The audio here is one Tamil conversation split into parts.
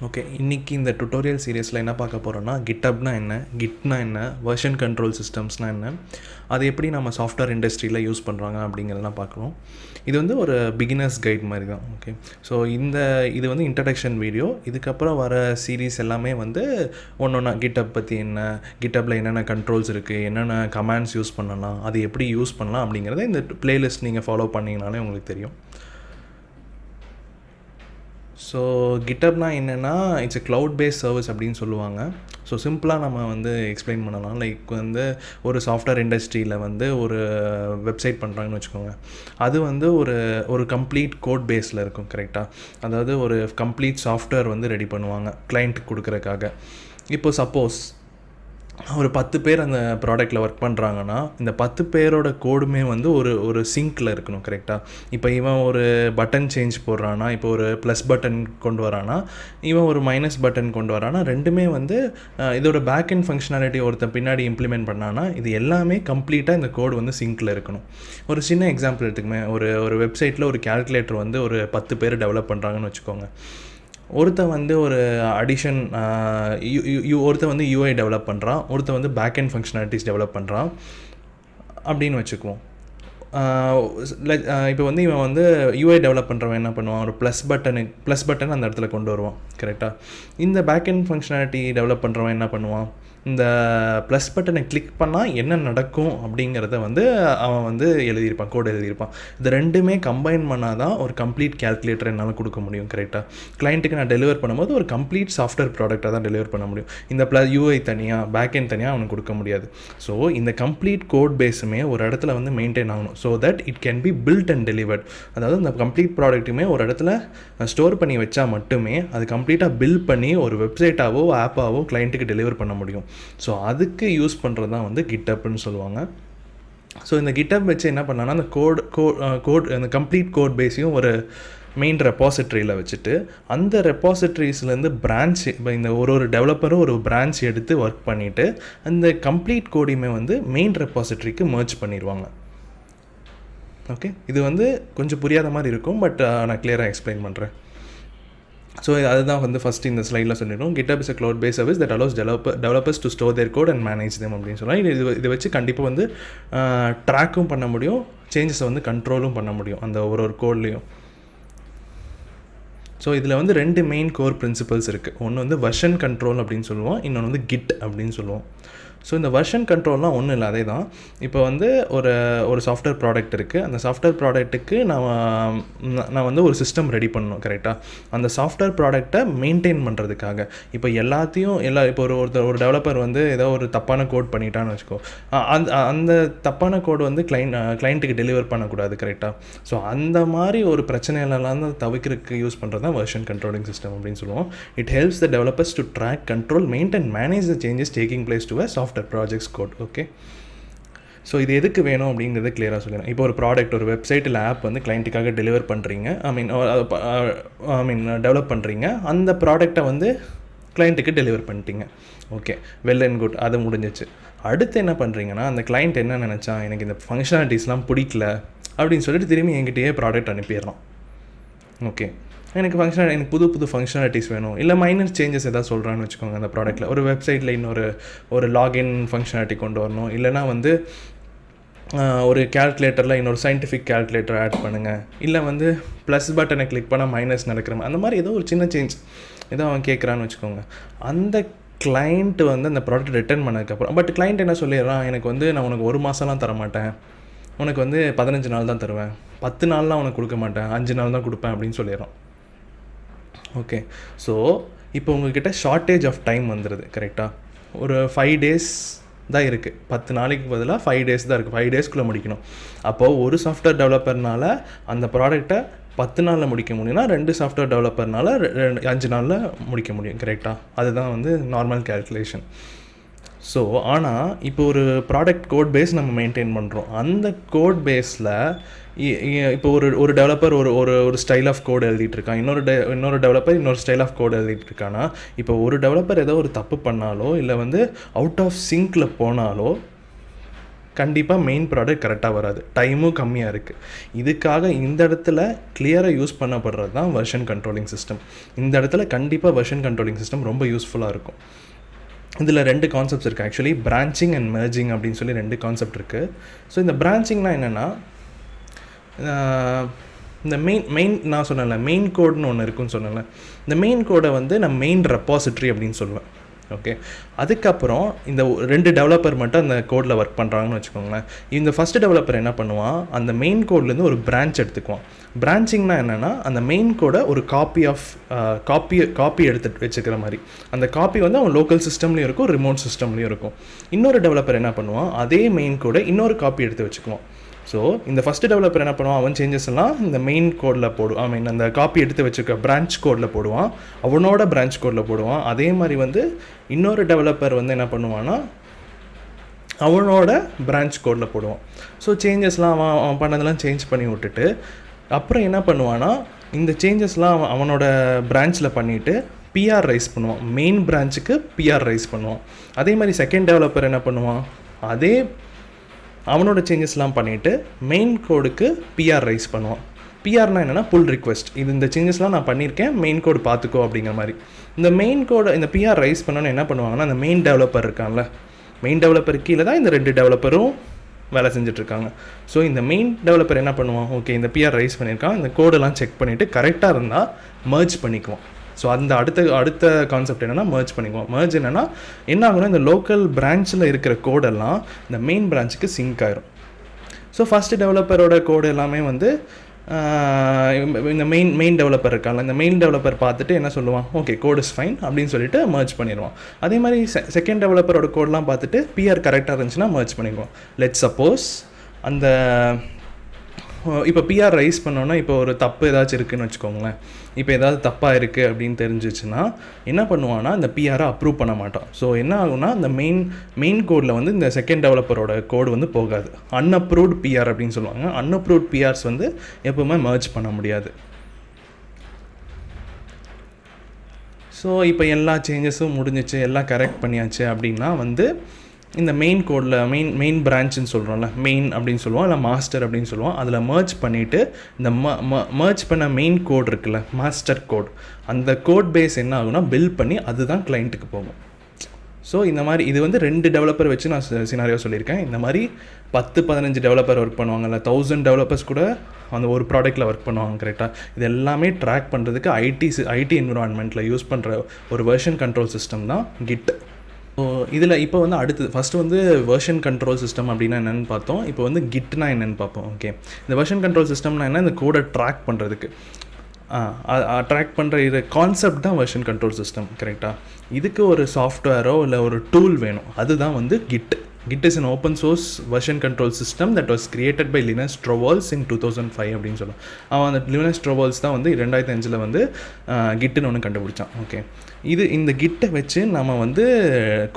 ஓகே, இன்றைக்கி இந்த டுட்டோரியல் சீரியஸில் என்ன பார்க்க போகிறோன்னா, கிட்டப்னா என்ன, கிட்னா என்ன, வெர்ஷன் கண்ட்ரோல் சிஸ்டம்ஸ்னால் என்ன, அது எப்படி நம்ம சாஃப்ட்வேர் இண்டஸ்ட்ரியில் யூஸ் பண்ணுறாங்க அப்படிங்கிறதெல்லாம் பார்க்குறோம். இது வந்து ஒரு பிகினர்ஸ் கைட் மாதிரி தான். ஓகே, ஸோ இது வந்து இன்ட்ரடக்ஷன் வீடியோ. இதுக்கப்புறம் வர சீரீஸ் எல்லாமே வந்து ஒன்றா கிட்டப் பற்றி என்ன, கிட்டப்பில் என்னென்ன கண்ட்ரோல்ஸ் இருக்குது, என்னென்ன கமாண்ட்ஸ் யூஸ் பண்ணலாம், அது எப்படி யூஸ் பண்ணலாம் அப்படிங்கிறத இந்த பிளேலிஸ்ட் நீங்கள் ஃபாலோ பண்ணிங்கனாலே உங்களுக்கு தெரியும். ஸோ கிட்டப்னா என்னென்னா, it's a cloud based service அப்படின்னு சொல்லுவாங்க. ஸோ சிம்பிளாக நம்ம வந்து எக்ஸ்பிளைன் பண்ணலாம். லைக் வந்து ஒரு சாஃப்ட்வேர் இண்டஸ்ட்ரியில் வந்து ஒரு வெப்சைட் பண்ணுறாங்கன்னு வச்சுக்கோங்க. அது வந்து ஒரு கம்ப்ளீட் கோட் பேஸில் இருக்கும். கரெக்டாக, அதாவது ஒரு கம்ப்ளீட் சாஃப்ட்வேர் வந்து ரெடி பண்ணுவாங்க கிளைண்ட்டுக்கு கொடுக்குறக்காக. இப்போது சப்போஸ் ஒரு 10 பேர் அந்த ப்ராடக்ட்டில் ஒர்க் பண்ணுறாங்கன்னா, இந்த 10 பேரோட கோடுமே வந்து ஒரு சிங்கில் இருக்கணும். கரெக்டாக, இப்போ இவன் ஒரு பட்டன் சேஞ்ச் போடுறான்னா, இப்போ ஒரு ப்ளஸ் பட்டன் கொண்டு வரானா, இவன் ஒரு மைனஸ் பட்டன் கொண்டு வரானா, ரெண்டுமே வந்து இதோட பேக் அண்ட் ஃபங்க்ஷனாலிட்டி ஒருத்தன் பின்னாடி இம்ப்ளிமெண்ட் பண்ணானா, இது எல்லாமே கம்ப்ளீட்டாக இந்த கோடு வந்து சிங்கில் இருக்கணும். ஒரு சின்ன எக்ஸாம்பிள் எடுத்துக்குமே, ஒரு வெப்சைட்டில் ஒரு கேல்குலேட்டர் வந்து ஒரு 10 பேர் டெவலப் பண்ணுறாங்கன்னு வச்சுக்கோங்க. ஒருத்தன் வந்து ஒரு அடிஷன் ஒருத்தன் வந்து யூஐ டெவலப் பண்ணுறான், ஒருத்தன் வந்து பேக் அண்ட் ஃபங்க்ஷனாலிட்டிஸ் டெவலப் பண்ணுறான் அப்படின்னு வச்சுக்குவோம். இப்போ வந்து இவன் வந்து யூஐ டெவலப் பண்ணுறவன் என்ன பண்ணுவான், ஒரு ப்ளஸ் பட்டன் அந்த இடத்துல கொண்டு வருவான். கரெக்டாக, இந்த பேக் அண்ட் ஃபங்க்ஷனாலிட்டி டெவலப் பண்ணுறவன் என்ன பண்ணுவான், இந்த ப்ளஸ் பட்டனை கிளிக் பண்ணால் என்ன நடக்கும் அப்படிங்கிறத வந்து அவன் வந்து எழுதியிருப்பான், கோட் எழுதியிருப்பான். இது ரெண்டுமே கம்பைன் பண்ணால் தான் ஒரு கம்ப்ளீட் கேல்குலேட்டர் என்னால் கொடுக்க முடியும். கரெக்டாக, கிளைண்ட்டுக்கு நான் டெலிவர் பண்ணும்போது ஒரு கம்ப்ளீட் சாஃப்ட்வேர் ப்ராடக்டாக தான் டெலிவர் பண்ண முடியும். இந்த யூஐ தனியாக பேக் எண்ட் தனியாக அவனுக்கு கொடுக்க முடியாது. ஸோ இந்த கம்ப்ளீட் கோட் பேஸுமே ஒரு இடத்துல வந்து மெயின்டைன் ஆகணும், so that it can be build and delivered. அதாவது இந்த கம்ப்ளீட் ப்ராடக்ட்டுமே ஒரு இடத்துல ஸ்டோர் பண்ணி வச்சா மட்டுமே அது கம்ப்ளீட்டாக பில்ட் பண்ணி ஒரு வெப்சைட்டாவோ ஆப்பாவோ கிளைண்ட்டுக்கு டெலிவர் பண்ண முடியும். ஸோ அதுக்கு யூஸ் பண்ணுறது தான் வந்து கிட்டப்னு சொல்லுவாங்க. ஸோ இந்த கிட்டப் வச்சு என்ன பண்ணலான்னா, அந்த கோட் அந்த கம்ப்ளீட் கோட் பேஸையும் ஒரு மெயின் ரெப்பாசிட்ரியில் வச்சுட்டு, அந்த ரெப்பாசிட்ரிஸ்லேருந்து பிரான்ச், இப்போ இந்த ஒரு டெவலப்பரும் ஒரு பிரான்ச் எடுத்து ஒர்க் பண்ணிவிட்டு அந்த கம்ப்ளீட் கோடையுமே வந்து மெயின் ரெப்பாசிட்ரிக்கு மர்ஜ் பண்ணிடுவாங்க. ஓகே, இது வந்து கொஞ்சம் புரியாத மாதிரி இருக்கும், பட் நான் கிளியராக எக்ஸ்பிளைன் பண்ணுறேன். ஸோ அதுதான் வந்து ஃபஸ்ட்டு இந்த ஸ்லைடில் சொல்லிடும். GitHub is a cloud based service that allows developers to store their code and manage them அப்படின்னு சொல்லலாம். இதை வச்சு கண்டிப்பாக வந்து ட்ராக்கும் பண்ண முடியும், சேஞ்சஸை வந்து கண்ட்ரோலும் பண்ண முடியும் அந்த ஒரு கோட்லேயும். ஸோ இதில் வந்து 2 மெயின் கோர் பிரின்சிபல்ஸ் இருக்குது. ஒன்று வந்து வெர்ஷன் கண்ட்ரோல் அப்படின்னு சொல்லுவோம், இன்னொன்று வந்து கிட் அப்படின்னு சொல்லுவோம். ஸோ இந்த வெர்ஷன் கண்ட்ரோல்லாம் ஒன்றும் இல்லை, அதே தான். இப்போ வந்து ஒரு சாஃப்ட்வேர் ப்ராடக்ட் இருக்குது. அந்த சாஃப்ட்வேர் ப்ராடக்ட்டுக்கு நான் வந்து ஒரு சிஸ்டம் ரெடி பண்ணணும். கரெக்டாக, அந்த சாஃப்ட்வேர் ப்ராடக்டை மெயின்டைன் பண்ணுறதுக்காக இப்போ இப்போ ஒரு டெவலப்பர் வந்து ஏதோ ஒரு தப்பான கோட் பண்ணிட்டான்னு வச்சுக்கோ, அந்த தப்பான கோடு வந்து கிளைண்ட்டுக்கு டெலிவர் பண்ணக்கூடாது. கரெக்டாக, ஸோ அந்த மாதிரி ஒரு பிரச்சனையிலலாம் தவிர்க்கிறதுக்கு யூஸ் பண்ணுறது தான் வெர்ஷன் கண்ட்ரோலிங் சிஸ்டம் அப்படின்னு சொல்லுவோம். It helps the developers to track, control, maintain, manage the changes taking place to a software projects code. Okay, so இது எதுக்கு வேணும் அப்படிங்கிறத கிளியராக சொல்லிடுறேன். இப்போ ஒரு ப்ராடக்ட், ஒரு வெப்சைட் இல்லை ஆப் வந்து கிளைண்ட்டுக்காக டெலிவர் பண்ணுறீங்க, ஐ மீன் டெவலப் பண்ணுறீங்க. அந்த ப்ராடக்டை வந்து கிளைண்ட்டுக்கு டெலிவர் பண்ணிட்டீங்க. ஓகே, வெல் அண்ட் குட், அது முடிஞ்சிச்சு. அடுத்து என்ன பண்ணுறீங்கன்னா, அந்த கிளைண்ட் என்ன நினச்சா, எனக்கு இந்த ஃபங்க்ஷனாலிட்டிஸ்லாம் பிடிக்கல அப்படின்னு சொல்லிட்டு திரும்பி என்கிட்டயே ப்ராடக்ட் அனுப்பிடுறோம். ஓகே, எனக்கு புது ஃபங்க்ஷனாலிட்டிஸ் வேணும், இல்லை மைனர் சேஞ்சஸ் எதாவது சொல்கிறான்னு வச்சுக்கோங்க. அந்த ப்ராடக்ட்டில் ஒரு வெப்சைட்டில் ஒரு லாகின் ஃபங்க்ஷனாலிட்டி கொண்டு வரணும், இல்லைனா வந்து ஒரு கேல்குலேட்டரில் இன்னொரு சயின்டிஃபிக் கேல்குலேட்டர் ஆட் பண்ணுங்கள், இல்லை வந்து ப்ளஸ் பட்டனை கிளிக் பண்ணால் மைனஸ் நடக்கிற அந்த மாதிரி ஏதோ ஒரு சின்ன சேஞ்ச் ஏதோ அவன் கேட்குறான்னு வச்சுக்கோங்க. அந்த கிளைண்ட் வந்து அந்த ப்ராடக்ட் ரிட்டர்ன் பண்ணதுக்கப்புறம், பட் கிளைண்ட் என்ன சொல்லிடுறான், எனக்கு வந்து நான் உனக்கு 1 மாதம்லாம் தரமாட்டேன், உனக்கு வந்து 15 நாள் தான் தருவேன், 10 நாள்லாம் உனக்கு கொடுக்க மாட்டேன், 5 நாள் தான் கொடுப்பேன் அப்படின்னு சொல்லிடுறான். ஓகே, ஸோ இப்போ உங்கள்கிட்ட ஷார்ட்டேஜ் ஆஃப் டைம் வந்துடுது. கரெக்டாக, ஒரு 5 days தான் இருக்குது, 10 நாளைக்கு பதிலாக 5 days தான் இருக்குது, 5 daysக்குள்ளே முடிக்கணும். அப்போது ஒரு சாஃப்ட்வேர் டெவலப்பர்னால் அந்த ப்ராடக்டை 10 நாளில் முடிக்க முடியும்னா, 2 சாஃப்ட்வேர் டெவலப்பர்னால் 5 நாளில் முடிக்க முடியும். கரெக்டாக, அதுதான் வந்து நார்மல் கேல்குலேஷன். ஸோ ஆனால் இப்போ ஒரு ப்ராடக்ட் கோட் பேஸ் நம்ம மெயின்டைன் பண்ணுறோம். அந்த கோட் பேஸில் இப்போ ஒரு டெவலப்பர் ஒரு ஸ்டைல் ஆஃப் கோட் எழுதிட்டு இருக்கான், இன்னொரு டெவலப்பர் இன்னொரு ஸ்டைல் ஆஃப் கோட் எழுதிட்டு இருக்கானா, இப்போ ஒரு டெவலப்பர் ஏதோ ஒரு தப்பு பண்ணாலோ, இல்லை வந்து அவுட் ஆஃப் சிங்கில் போனாலோ, கண்டிப்பாக மெயின் ப்ராடக்ட் கரெக்டாக வராது, டைமும் கம்மியாக இருக்குது. இதுக்காக இந்த இடத்துல கிளியராக யூஸ் பண்ணப்படுறது தான் வெர்ஷன் கண்ட்ரோலிங் சிஸ்டம். இந்த இடத்துல கண்டிப்பாக வெர்ஷன் கண்ட்ரோலிங் சிஸ்டம் ரொம்ப யூஸ்ஃபுல்லாக இருக்கும். இதில் 2 கான்செப்ட்ஸ் இருக்குது ஆக்சுவலி, பிரான்ச்சிங் அண்ட் மெர்ஜிங் அப்படின்னு சொல்லி 2 கான்செப்ட் இருக்குது. ஸோ இந்த பிரான்ச்சிங்னால் என்னென்னா, இந்த மெயின் நான் சொன்னேன்ல மெயின் கோட்னு ஒன்று இருக்குன்னு சொன்னேன்ல, இந்த மெயின் கோடை வந்து நான் மெயின் ரெப்பாசிட்ரி அப்படின்னு சொல்லுவேன். ஓகே, அதுக்கப்புறம் இந்த 2 டெவலப்பர் மட்டும் அந்த கோடில் ஒர்க் பண்ணுறாங்கன்னு வச்சுக்கோங்களேன். இந்த ஃபஸ்ட்டு டெவலப்பர் என்ன பண்ணுவான், அந்த மெயின் கோட்லேருந்து ஒரு பிரான்ச் எடுத்துக்குவான். பிரான்ச்சிங்னா என்னென்னா, அந்த மெயின் கோடை ஒரு காப்பி எடுத்து வச்சுக்கிற மாதிரி. அந்த காப்பி வந்து அவன் லோக்கல் சிஸ்டம்லேயும் இருக்கும், ரிமோட் சிஸ்டம்லேயும் இருக்கும். இன்னொரு டெவலப்பர் என்ன பண்ணுவான், அதே மெயின் கோடை இன்னொரு காப்பி எடுத்து வச்சுக்குவான். ஸோ இந்த ஃபஸ்ட்டு டெவலப்பர் என்ன பண்ணுவான், அவன் சேஞ்சஸ் எல்லாம் இந்த மெயின் கோடில் போடுவான், அந்த காப்பி எடுத்து வச்சுக்க பிரான்ச் கோடில் போடுவான், அவனோட பிரான்ச் கோடில் போடுவான். அதே மாதிரி வந்து இன்னொரு டெவலப்பர் வந்து என்ன பண்ணுவான்னா அவனோட பிரான்ச் கோடில் போடுவான். ஸோ சேஞ்சஸ்லாம் அவன் பண்ணதெல்லாம் சேஞ்ச் பண்ணி விட்டுட்டு அப்புறம் என்ன பண்ணுவான்னா, இந்த சேஞ்சஸ்லாம் அவனோட பிரான்ச்சில் பண்ணிவிட்டு பிஆர் ரைஸ் பண்ணுவான், மெயின் பிரான்ச்சுக்கு பிஆர் ரைஸ் பண்ணுவான். அதே மாதிரி செகண்ட் டெவலப்பர் என்ன பண்ணுவான், அதே அவனோட சேஞ்சஸ்லாம் பண்ணிவிட்டு மெயின் கோடுக்கு பிஆர் ரைஸ் பண்ணுவான். பிஆர்னால் என்னென்னா புல் ரிக்வெஸ்ட், இந்த சேஞ்சஸ்லாம் நான் பண்ணியிருக்கேன், மெயின் கோடு பார்த்துக்கோ அப்படிங்கிற மாதிரி. இந்த மெயின் கோடை இந்த பிஆர் ரைஸ் பண்ணோன்னு என்ன பண்ணுவாங்கன்னா, அந்த மெயின் டெவலப்பர் இருக்கான்ல, மெயின் டெவலப்பர் கீழே தான் இந்த 2 டெவலப்பரும் வேலை செஞ்சுட்ருக்காங்க. ஸோ இந்த மெயின் டெவலப்பர் என்ன பண்ணுவான், ஓகே இந்த பிஆர் ரைஸ் பண்ணியிருக்கான், இந்த கோடெல்லாம் செக் பண்ணிவிட்டு கரெக்டாக இருந்தால் மர்ஜ் பண்ணிக்குவான். ஸோ அந்த அடுத்த கான்செப்ட் என்னென்னா மர்ஜ் பண்ணிக்குவோம். மர்ஜ் என்னென்னா என்ன ஆகுனா, இந்த லோக்கல் பிரான்ச்சில் இருக்கிற கோடெல்லாம் இந்த மெயின் பிரான்ச்சுக்கு சிங்க் ஆயிரும். ஸோ ஃபஸ்ட்டு டெவலப்பரோட கோடு எல்லாமே வந்து இந்த மெயின் டெவலப்பர் இருக்காங்க, இந்த மெயின் டெவலப்பர் பார்த்துட்டு என்ன சொல்லுவான், ஓகே கோட் இஸ் ஃபைன் அப்படின்னு சொல்லிட்டு மர்ஜ் பண்ணிடுவான். அதே மாதிரி செகண்ட் டெவலப்பரோட கோடெலாம் பார்த்துட்டு பிஆர் கரெக்டாக இருந்துச்சுன்னா மர்ஜ் பண்ணிக்குவோம். லெட் சப்போஸ் அந்த இப்போ பிஆர் ரைஸ் பண்ணோன்னா இப்போ ஒரு தப்பு ஏதாச்சும் இருக்குதுன்னு வச்சுக்கோங்களேன். இப்போ ஏதாவது தப்பாக இருக்குது அப்படின்னு தெரிஞ்சிச்சுன்னா என்ன பண்ணுவான்னா, இந்த பிஆரை அப்ரூவ் பண்ண மாட்டான். ஸோ என்ன ஆகுனா, இந்த மெயின் கோடில் வந்து இந்த செகண்ட் டெவலப்பரோட கோடு வந்து போகாது. அன்அப்ரூவ்டு பிஆர் அப்படின்னு சொல்லுவாங்க. அன்அப்ரூவ்ட் பிஆர்ஸ் வந்து எப்போவுமே மர்ஜ் பண்ண முடியாது. ஸோ இப்போ எல்லா சேஞ்சஸும் முடிஞ்சிச்சு, எல்லாம் கரெக்ட் பண்ணியாச்சு அப்படின்னா வந்து இந்த மெயின் கோடில் மெயின் பிரான்ச்சுன்னு சொல்கிறோம்ல, மெயின் அப்படின்னு சொல்லுவோம், இல்லை மாஸ்டர் அப்படின்னு சொல்லுவோம், அதில் மர்ஜ் பண்ணிவிட்டு இந்த மர்ஜ் பண்ண மெயின் கோட் இருக்குல்ல, மாஸ்டர் கோட், அந்த கோட் பேஸ் என்ன ஆகுனா பில்ட் பண்ணி அதுதான் கிளைண்ட்டுக்கு போகும். ஸோ இந்த மாதிரி இது வந்து 2 டெவலப்பர் வச்சு நான் சினாரியோ சொல்லியிருக்கேன். இந்த மாதிரி 10-15 டெவலப்பர் ஒர்க் பண்ணுவாங்கல்ல, 1000 டெவலப்பர்ஸ் கூட அந்த ஒரு ப்ராடக்ட்டில் ஒர்க் பண்ணுவாங்க கரெக்டாக. இது எல்லாமே ட்ராக் பண்ணுறதுக்கு ஐடி என்விரான்மெண்ட்டில் யூஸ் பண்ணுற ஒரு வெர்ஷன் கண்ட்ரோல் சிஸ்டம் தான் கிட். ஸோ இதில் இப்போ வந்து அடுத்தது ஃபஸ்ட்டு வந்து வெர்ஷன் கண்ட்ரோல் சிஸ்டம் அப்படின்னா என்னென்னு பார்த்தோம். இப்போ வந்து கிட்னா என்னென்னு பார்ப்போம். ஓகே, இந்த வெர்ஷன் கண்ட்ரோல் சிஸ்டம்னா என்ன, இந்த கோடை ட்ராக் பண்ணுறதுக்கு ட்ராக் பண்ணுற இது கான்செப்ட் தான் வெர்ஷன் கண்ட்ரோல் சிஸ்டம் கரெக்டாக. இதுக்கு ஒரு சாஃப்ட்வேரோ இல்லை ஒரு டூல் வேணும், அதுதான் வந்து kit. Git is an open source version control system that was created by Linus Torvalds in 2005 அப்படின்னு சொல்லுவோம். அவன் அந்த லினஸ் ட்ரோவால்ஸ் தான் வந்து 2005 வந்து கிட்டுன்னு ஒன்று கண்டுபிடிச்சான். ஓகே, இந்த கிட்டை வச்சு நம்ம வந்து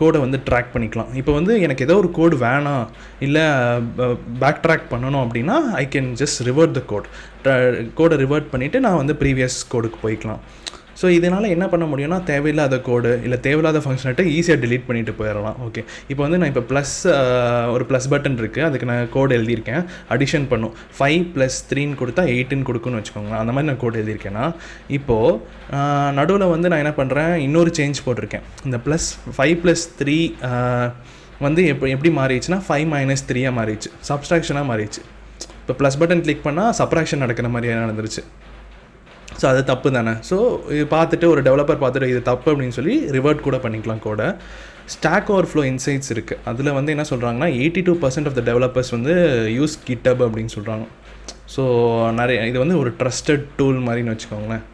கோடை வந்து ட்ராக் பண்ணிக்கலாம். இப்போ வந்து எனக்கு ஏதோ ஒரு கோடு வேணாம், இல்லை பேக் ட்ராக் பண்ணணும் அப்படின்னா ஐ கேன் ஜஸ்ட் ரிவர்ட் த கோடை ரிவர்ட் பண்ணிவிட்டு நான் வந்து ப்ரீவியஸ் கோடுக்கு போய்க்கலாம். ஸோ இதனால் என்ன பண்ண முடியும்னா, தேவையில்லாத கோடு இல்லை தேவையில்லாத ஃபங்க்ஷனட்டை ஈஸியாக டிலீட் பண்ணிட்டு போயிடலாம். ஓகே, இப்போ வந்து நான் இப்போ ஒரு ப்ளஸ் பட்டன் இருக்குது, அதுக்கு நான் கோடு எழுதியிருக்கேன், அடிஷன் பண்ணும் 5 + 3ன்னு கொடுத்தா 8ன்னு கொடுக்குன்னு வச்சுக்கோங்களேன். அந்த மாதிரி நான் கோடு எழுதியிருக்கேன்னா இப்போது நடுவில் வந்து நான் என்ன பண்ணுறேன், இன்னொரு சேஞ்ச் போட்டிருக்கேன். இந்த 5 + 3 வந்து எப்படி மாறிடுச்சுன்னா 5 - 3 மாறிடுச்சு, சப்ஸ்ட்ராக்ஷனாக மாறிடுச்சு. இப்போ ப்ளஸ் பட்டன் கிளிக் பண்ணால் சப்ராக்ஷன் நடக்கிற மாதிரியாக நடந்துருச்சு. ஸோ அது தப்பு தானே. ஸோ இது பார்த்துட்டு ஒரு டெவலப்பர் பார்த்துட்டு இது தப்பு அப்படின்னு சொல்லி ரிவர்ட் கூட பண்ணிக்கலாம் கோடை. ஸ்டாக் ஓவர்ஃப்ளோ இன்சைட்ஸ் இருக்குது, அதில் வந்து என்ன சொல்கிறாங்கன்னா 82% ஆஃப் த டெவலப்பர்ஸ் வந்து யூஸ் GitHub அப்படின்னு சொல்கிறாங்க. ஸோ இது வந்து ஒரு ட்ரஸ்டட் டூல் மாதிரின்னு வச்சுக்கோங்களேன்.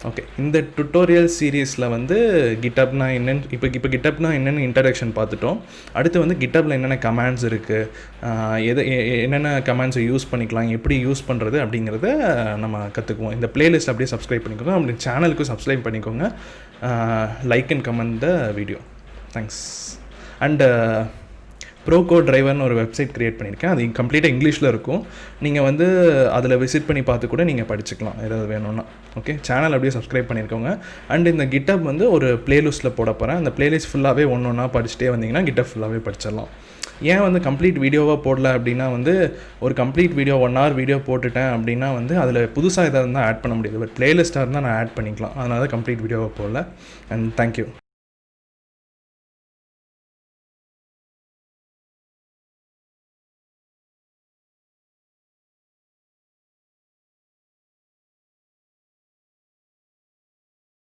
ஓகே, இந்த டுட்டோரியல் சீரீஸில் வந்து கிட்டப்னா என்னென்னு இப்போ கிட்டப்னா என்னென்னு இன்ட்ரடக்ஷன் பார்த்துட்டோம். அடுத்து வந்து கிட்டப்பில் என்னென்ன கமாண்ட்ஸ் இருக்குது, என்னென்ன கமாண்ட்ஸை யூஸ் பண்ணிக்கலாம், எப்படி யூஸ் பண்ணுறது அப்படிங்கிறத நம்ம கற்றுக்குவோம். இந்த பிளேலிஸ்ட் அப்படியே சப்ஸ்கிரைப் பண்ணிக்கோங்க, அப்படி சேனலுக்கும் சப்ஸ்கிரைப் பண்ணிக்கோங்க, like and comment the video. Thanks. And ப்ரோகோ டிரைவர்னு ஒரு வெப்சைட் க்ரியேட் பண்ணியிருக்கேன். அது கம்ப்ளீட்டாக இங்கிலீஷில் இருக்கும். நீங்கள் வந்து அதில் விசிட் பண்ணி பார்த்து கூட நீங்கள் படிச்சுக்கலாம் ஏதாவது வேணும்னா. ஓகே, சேனல் அப்படியே சப்ஸ்கிரைப் பண்ணியிருக்கோங்க. அண்ட் இந்த GitHub வந்து ஒரு பிளேலிஸ்ட்டில் போட போகிறேன். அந்த பிளேலிஸ்ட் ஃபுல்லாகவே ஒன்றா படிச்சுட்டே வந்தீங்கன்னா GitHub ஃபுல்லாகவே படிச்சிடலாம். ஏன் வந்து கம்ப்ளீட் வீடியோவாக போடல அப்படின்னா வந்து ஒரு கம்ப்ளீட் வீடியோ 1 hour வீடியோ போட்டுட்டேன் அப்படின்னா வந்து அதில் புதுசாக எதாவது இருந்தால் ஆட் பண்ண முடியாது. பட் பிளேலிஸ்ட்டாக இருந்தால் நான் ஆட் பண்ணிக்கலாம். அதனால தான் கம்ப்ளீட் வீடியோவாக போடல. And thank you.